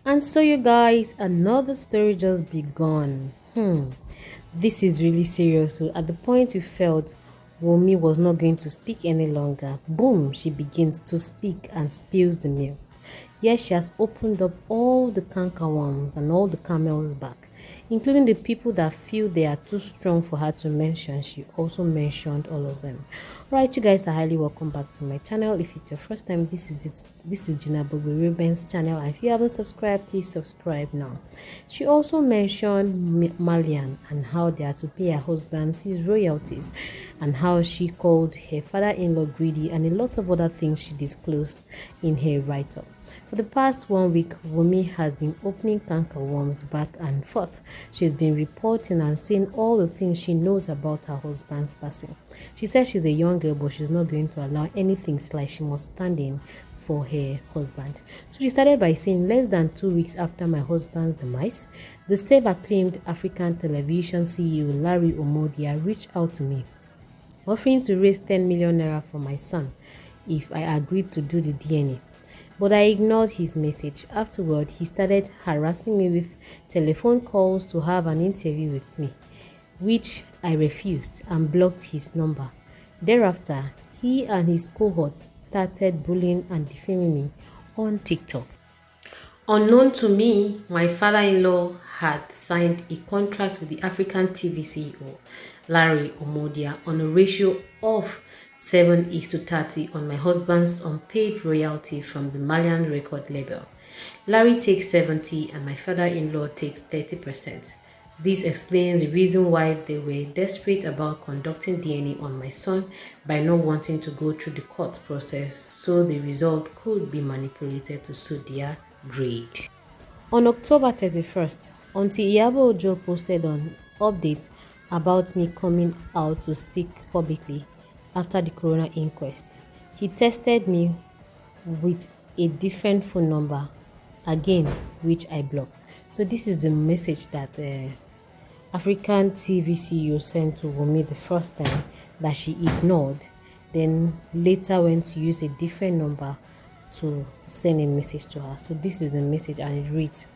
And so, you guys, another story just begun. This is really serious. So, at the point we felt Wumi was not going to speak any longer, boom, she begins to speak and spills the milk. Yes, she has opened up all the cankerworms and all the camel's back, including the people that feel they are too strong for her to mention. She also mentioned all of them. Right, you guys are highly welcome back to my channel. If it's your first time, this is Gina Bogwe Ruben's channel. And if you haven't subscribed, please subscribe now. She also mentioned Malian and how they are to pay her husband his royalties, and how she called her father-in-law greedy, and a lot of other things she disclosed in her write-up. For the past 1 week, Wumi has been opening cankerworms back and forth. She's been reporting and saying all the things she knows about her husband's passing. She says she's a young girl, but she's not going to allow anything slide. She must stand in for her husband. So she started by saying, less than 2 weeks after my husband's demise, the self-acclaimed African television CEO Larry Omodia reached out to me, offering to raise 10 million naira for my son if I agreed to do the DNA. But I ignored his message. Afterward, he started harassing me with telephone calls to have an interview with me, which I refused and blocked his number. Thereafter, he and his cohorts started bullying and defaming me on TikTok. Unknown to me, my father-in-law had signed a contract with the African TV CEO, Larry Omodia, on a ratio of 7:30 on my husband's unpaid royalty from the Malian record label. Larry takes 70 and my father-in-law takes 30%. This explains the reason why they were desperate about conducting DNA on my son by not wanting to go through the court process, so the result could be manipulated to suit their grade. On October 31st, Auntie Iyabo Ojo posted an update about me coming out to speak publicly after the coroner inquest. He tested me with a different phone number, again, which I blocked. So this is the message that African TV CEO sent to Wumi the first time that she ignored, then later went to use a different number to send a message to her. So this is the message, and it reads,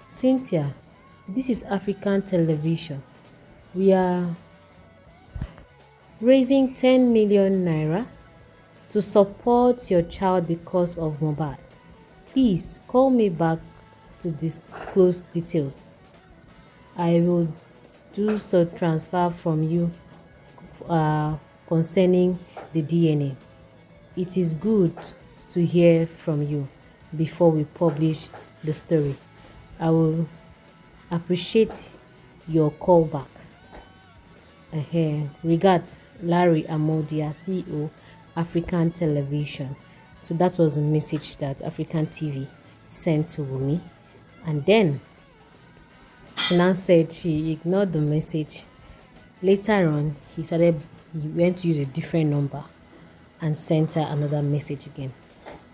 Cynthia, this is African television. We are raising 10 million naira to support your child because of Mohbad. Please call me back to disclose details. I will do so transfer from you concerning the DNA. It is good to hear from you before we publish the story. I will appreciate your call back. Regards, Larry Omodia, CEO, African Television. So that was a message that African TV sent to Wumi. And then she now said she ignored the message. Later on, he went to use a different number and sent her another message again.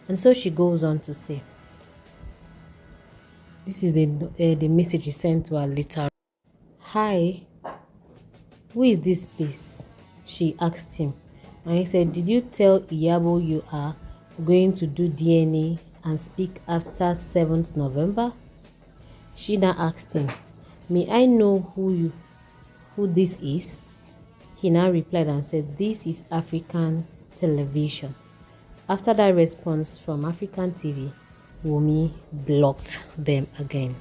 And so she goes on to say, this is the message he sent to her later. Hi, who is this please? She asked him. And he said, did you tell Iyabo you are going to do DNA and speak after 7th November? She now asked him, may I know who this is? He now replied and said, this is African Television. After that response from African TV, Wumi blocked them again.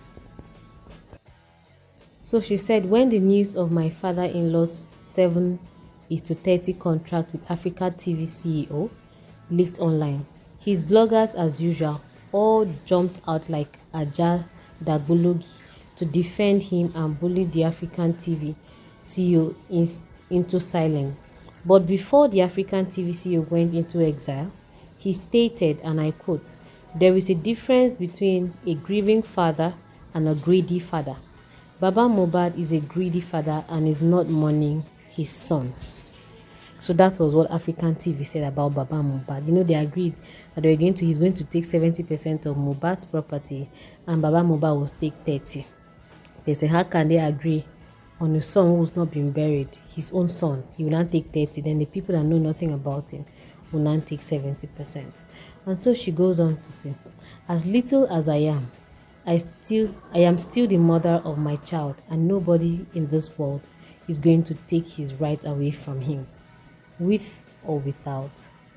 So she said, when the news of my father-in-law's 7:30 contract with Africa TV CEO leaked online, his bloggers, as usual, all jumped out like Aja Dagbologi to defend him and bully the African TV CEO into silence. But before the African TV CEO went into exile, he stated, and I quote, there is a difference between a grieving father and a greedy father. Baba Mohbad is a greedy father and is not mourning his son. So that was what African TV said about Baba Mohbad. You know, they agreed that he's going to take 70% of Mohbad's property and Baba Mohbad will take 30%. They said, how can they agree on a son who's not been buried? His own son, he will not take 30%. Then the people that know nothing about him will not take 70%. And so she goes on to say, as little as I am, I am still the mother of my child, and nobody in this world is going to take his right away from him, with or without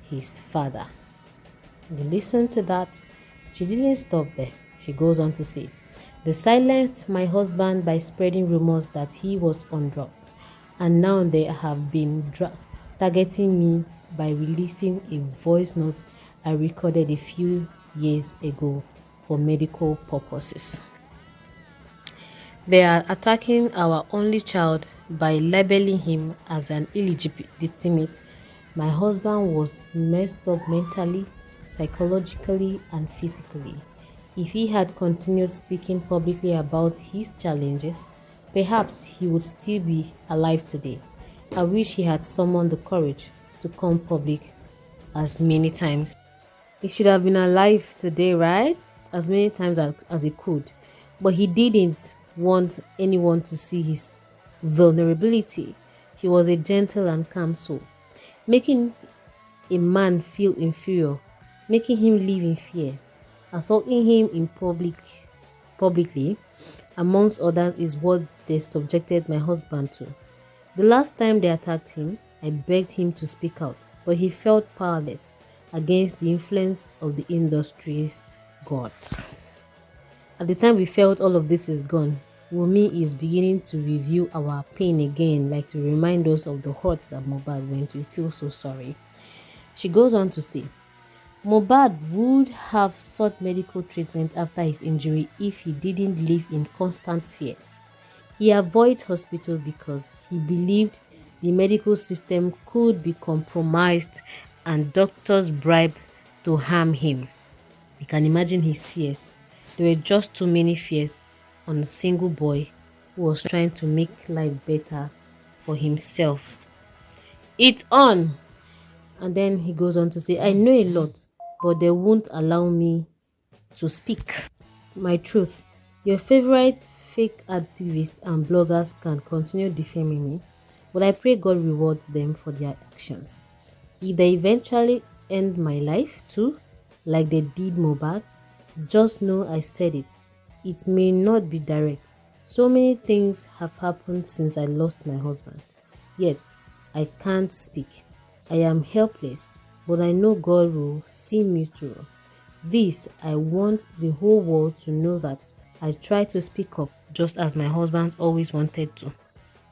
his father. You listen to that. She didn't stop there. She goes on to say, they silenced my husband by spreading rumors that he was on drugs, and now they have been targeting me by releasing a voice note I recorded a few years ago for medical purposes. They are attacking our only child by labeling him as an illegitimate. My husband was messed up mentally, psychologically, and physically. If he had continued speaking publicly about his challenges, perhaps he would still be alive today. I wish he had summoned the courage to come public as many times. He should have been alive today, right? As many times as he could. But he didn't want anyone to see his vulnerability. He was a gentle and calm soul, making a man feel inferior, making him live in fear, assaulting him in publicly, amongst others, is what they subjected my husband to. The last time they attacked him, I begged him to speak out, but he felt powerless against the influence of the industry's gods. At the time we felt all of this is gone, Wumi is beginning to review our pain again, like to remind us of the hurt that Mohbad went. We feel so sorry. She goes on to say, Mohbad would have sought medical treatment after his injury if he didn't live in constant fear. He avoids hospitals because he believed the medical system could be compromised and doctors bribed to harm him. You can imagine his fears. There were just too many fears on a single boy who was trying to make life better for himself. It's on! And then he goes on to say, I know a lot, but they won't allow me to speak my truth. Your favorite fake activists and bloggers can continue defaming me, but I pray God rewards them for their actions. If they eventually end my life too, like they did Mohbad, just know I said it. It may not be direct. So many things have happened since I lost my husband. Yet, I can't speak. I am helpless, but I know God will see me through. This, I want the whole world to know that I try to speak up just as my husband always wanted to.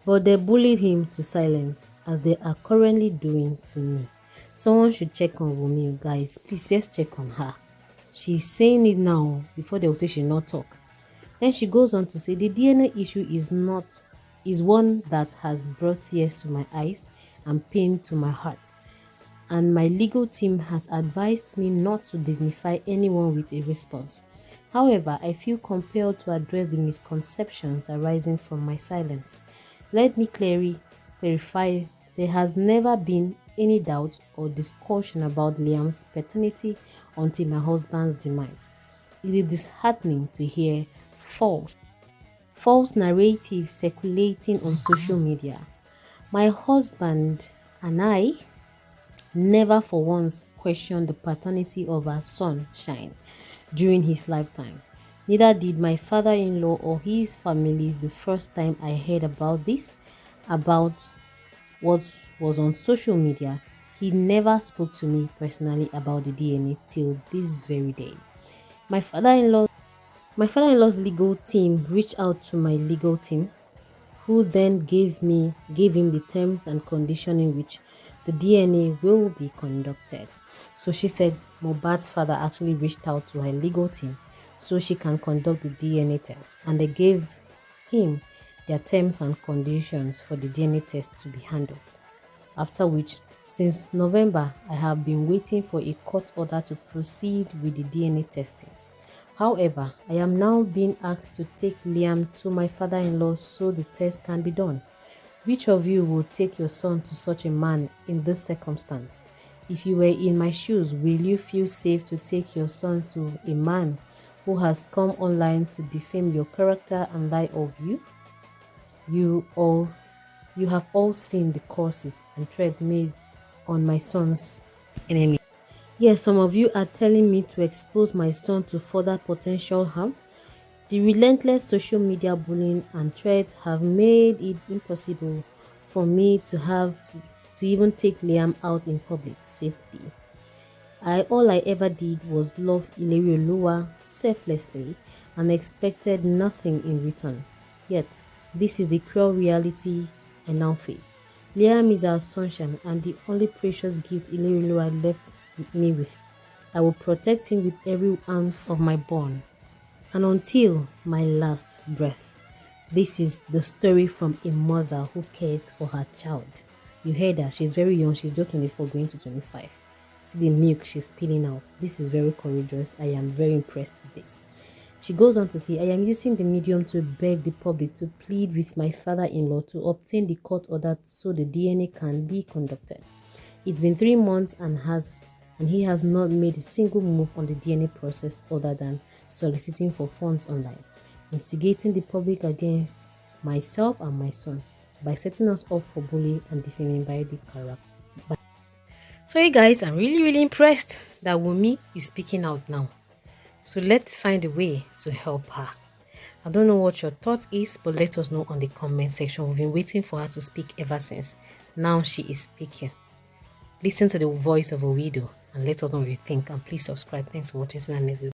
But they bullied him to silence, as they are currently doing to me. Someone should check on Wunmi, guys. Please, let's check on her. She's saying it now before they will say she not talk. Then she goes on to say the DNA issue is one that has brought tears to my eyes and pain to my heart. And my legal team has advised me not to dignify anyone with a response. However, I feel compelled to address the misconceptions arising from my silence. Let me clarify, there has never been any doubt or discussion about Liam's paternity until my husband's demise. It is disheartening to hear false narratives circulating on social media. My husband and I never for once questioned the paternity of our son, Shine, during his lifetime. Neither did my father-in-law or his family the first time I heard about what was on social media. He never spoke to me personally about the DNA till this very day. My father-in-law's legal team reached out to my legal team, who then gave him the terms and conditions in which the DNA will be conducted. So she said Mohbad's father actually reached out to her legal team so she can conduct the DNA test, and they gave him their terms and conditions for the DNA test to be handled. After which, since November, I have been waiting for a court order to proceed with the DNA testing. However, I am now being asked to take Liam to my father-in-law so the test can be done. Which of you would take your son to such a man in this circumstance? If you were in my shoes, will you feel safe to take your son to a man who has come online to defame your character and lie of you? You have all seen the curses and threats made on my son's enemy. Yes, some of you are telling me to expose my son to further potential harm. The relentless social media bullying and threats have made it impossible for me to even take Liam out in public safely. All I ever did was love Ilerioluwa selflessly and expected nothing in return. Yet, this is the cruel reality I now face. Liam is our sunshine and the only precious gift Ilerioluwa left me with. I will protect him with every ounce of my bond and until my last breath. This is the story from a mother who cares for her child. You heard her, she's very young, she's just 24 going to 25. See the milk she's spilling out. This is very courageous. I am very impressed with this. She goes on to say, I am using the medium to beg the public to plead with my father-in-law to obtain the court order so the DNA can be conducted. It's been 3 months and he has not made a single move on the DNA process other than soliciting for funds online, instigating the public against myself and my son by setting us up for bullying and defaming by the character. So hey guys, I'm really impressed that Wumi is speaking out now. So let's find a way to help her. I don't know what your thought is, but let us know on the comment section. We've been waiting for her to speak ever since. Now she is speaking. Listen to the voice of a widow and let us know what you think. And please subscribe. Thanks for watching. See you next video.